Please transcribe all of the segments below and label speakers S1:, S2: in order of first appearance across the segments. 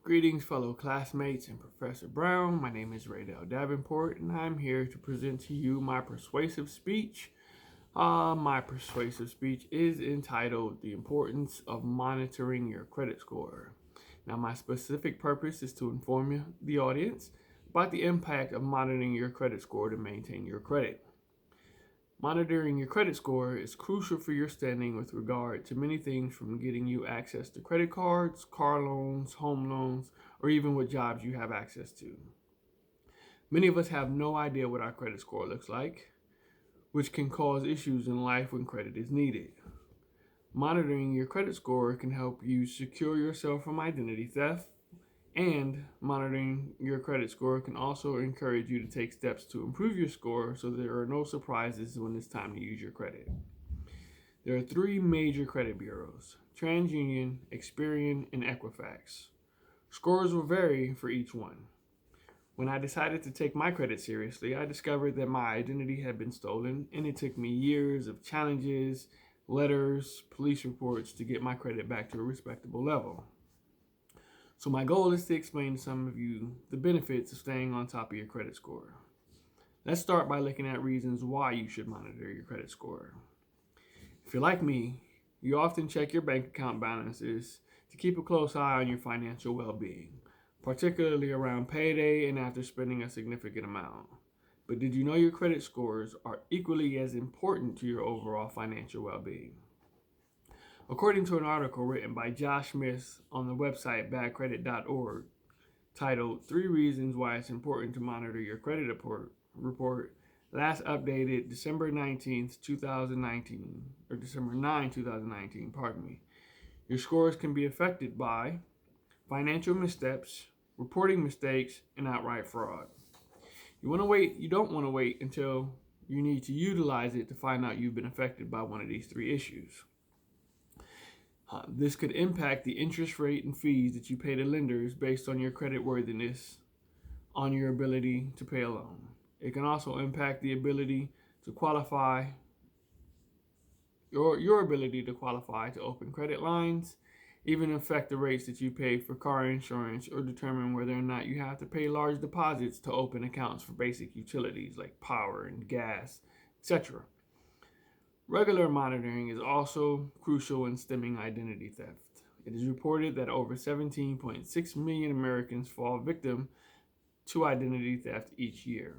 S1: Greetings, fellow classmates and Professor Brown. My name is Raydell Davenport, and I'm here to present to you my persuasive speech. My persuasive speech is entitled The Importance of Monitoring Your Credit Score. Now, my specific purpose is to inform the audience about the impact of monitoring your credit score to maintain your credit. Monitoring your credit score is crucial for your standing with regard to many things from getting you access to credit cards, car loans, home loans, or even what jobs you have access to. Many of us have no idea what our credit score looks like, which can cause issues in life when credit is needed. Monitoring your credit score can help you secure yourself from identity theft, and monitoring your credit score can also encourage you to take steps to improve your score so there are no surprises when it's time to use your credit. There are three major credit bureaus: TransUnion, Experian, and Equifax. Scores will vary for each one. When I decided to take my credit seriously, I discovered that my identity had been stolen, and it took me years of challenges, letters, police reports to get my credit back to a respectable level. So my goal is to explain to some of you the benefits of staying on top of your credit score. Let's start by looking at reasons why you should monitor your credit score. If you're like me, you often check your bank account balances to keep a close eye on your financial well-being, particularly around payday and after spending a significant amount. But did you know your credit scores are equally as important to your overall financial well-being? According to an article written by Josh Smith on the website badcredit.org titled 3 Reasons Why It's Important to Monitor Your Credit Report, last updated December 19th, 2019, or December 9, 2019, pardon me. Your scores can be affected by financial missteps, reporting mistakes, and outright fraud. You don't want to wait until you need to utilize it to find out you've been affected by one of these 3 issues. This could impact the interest rate and fees that you pay to lenders based on your credit worthiness on your ability to pay a loan. It can also impact the ability to qualify, your ability to qualify to open credit lines, even affect the rates that you pay for car insurance, or determine whether or not you have to pay large deposits to open accounts for basic utilities like power and gas, etc. Regular monitoring is also crucial in stemming identity theft. It is reported that over 17.6 million Americans fall victim to identity theft each year.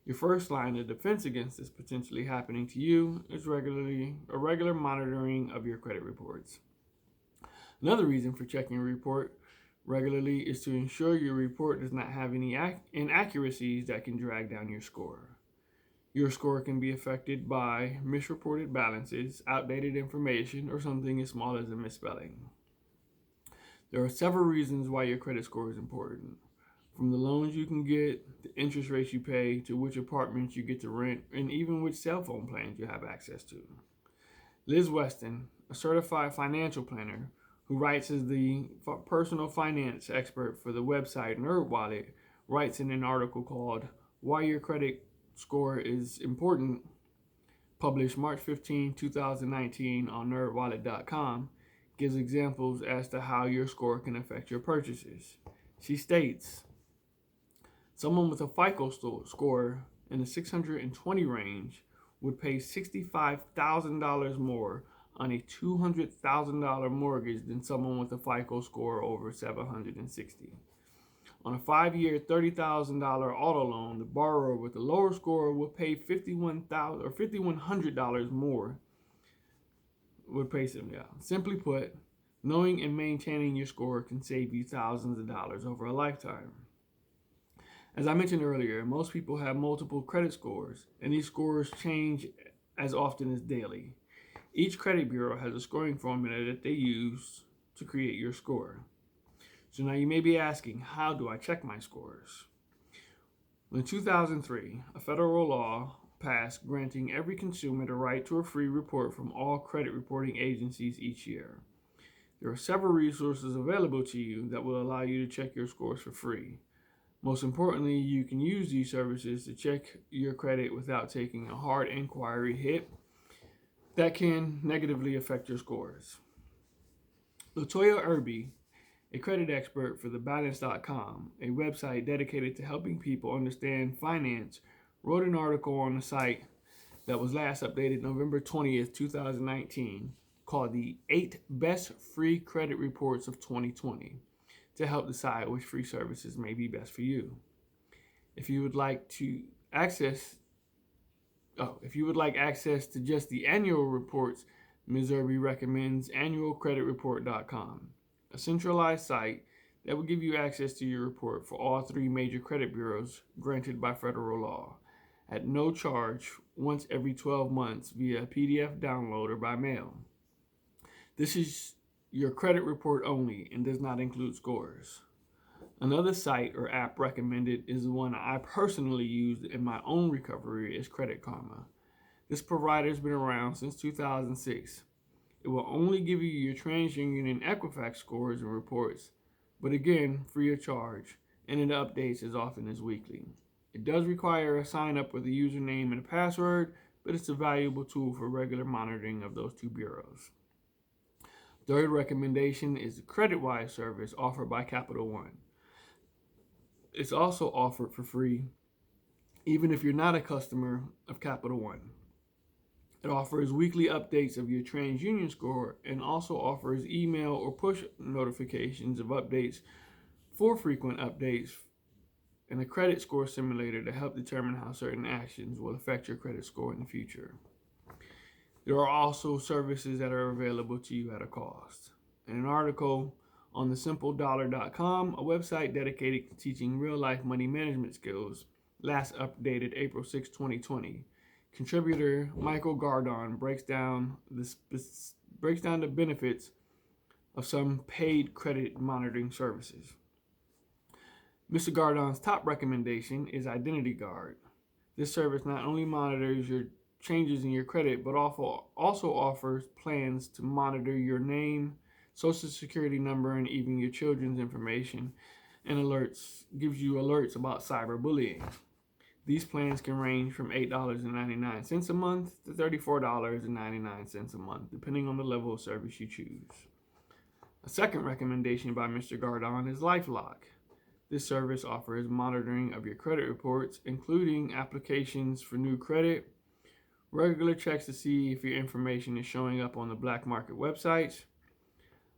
S1: Your first line of defense against this potentially happening to you is regular monitoring of your credit reports. Another reason for checking your report regularly is to ensure your report does not have any inaccuracies that can drag down your score. Your score can be affected by misreported balances, outdated information, or something as small as a misspelling. There are several reasons why your credit score is important. From the loans you can get, the interest rates you pay, to which apartments you get to rent, and even which cell phone plans you have access to. Liz Weston, a certified financial planner who writes as the personal finance expert for the website NerdWallet, writes in an article called Why Your Credit Score is Important, published March 15, 2019 on nerdwallet.com, gives examples as to how your score can affect your purchases. She states, someone with a FICO score in the 620 range would pay $65,000 more on a $200,000 mortgage than someone with a FICO score over 760. On a 5-year, $30,000 auto loan, the borrower with a lower score will pay $5,100 more. Simply put, knowing and maintaining your score can save you thousands of dollars over a lifetime. As I mentioned earlier, most people have multiple credit scores, and these scores change as often as daily. Each credit bureau has a scoring formula that they use to create your score. So now you may be asking, how do I check my scores? In 2003, a federal law passed granting every consumer the right to a free report from all credit reporting agencies each year. There are several resources available to you that will allow you to check your scores for free. Most importantly, you can use these services to check your credit without taking a hard inquiry hit that can negatively affect your scores. Latoya Irby, a credit expert for thebalance.com, a website dedicated to helping people understand finance, wrote an article on the site that was last updated November 20th, 2019, called the 8 Best Free Credit Reports of 2020 to help decide which free services may be best for you. If you would like access to just the annual reports, Missouri recommends annualcreditreport.com, a centralized site that will give you access to your report for all 3 major credit bureaus granted by federal law at no charge once every 12 months via a PDF download or by mail. This is your credit report only and does not include scores. Another site or app recommended is the one I personally used in my own recovery is Credit Karma. This provider has been around since 2006. It will only give you your TransUnion and Equifax scores and reports, but again, free of charge, and it updates as often as weekly. It does require a sign up with a username and a password, but it's a valuable tool for regular monitoring of those 2 bureaus. Third recommendation is the CreditWise service offered by Capital One. It's also offered for free, even if you're not a customer of Capital One. It offers weekly updates of your TransUnion score and also offers email or push notifications of updates for frequent updates and a credit score simulator to help determine how certain actions will affect your credit score in the future. There are also services that are available to you at a cost. In an article on thesimpledollar.com, a website dedicated to teaching real-life money management skills, last updated April 6, 2020, contributor Michael Gardon breaks down the benefits of some paid credit monitoring services. Mr. Gardon's top recommendation is Identity Guard. This service not only monitors your changes in your credit, but also offers plans to monitor your name, social security number, and even your children's information, and gives you alerts about cyberbullying. These plans can range from $8.99 a month to $34.99 a month, depending on the level of service you choose. A second recommendation by Mr. Gardon is LifeLock. This service offers monitoring of your credit reports, including applications for new credit, regular checks to see if your information is showing up on the black market websites,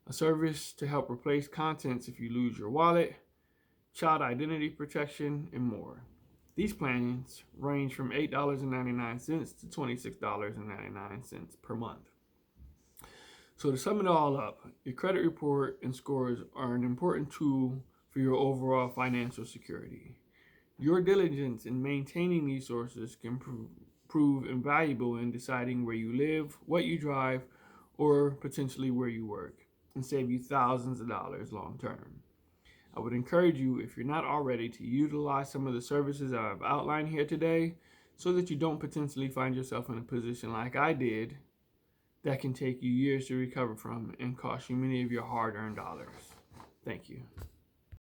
S1: a service to help replace contents if you lose your wallet, child identity protection, and more. These plans range from $8.99 to $26.99 per month. So to sum it all up, your credit report and scores are an important tool for your overall financial security. Your diligence in maintaining these sources can prove invaluable in deciding where you live, what you drive, or potentially where you work, and save you thousands of dollars long term. I would encourage you, if you're not already, to utilize some of the services I've outlined here today so that you don't potentially find yourself in a position like I did that can take you years to recover from and cost you many of your hard-earned dollars. Thank you.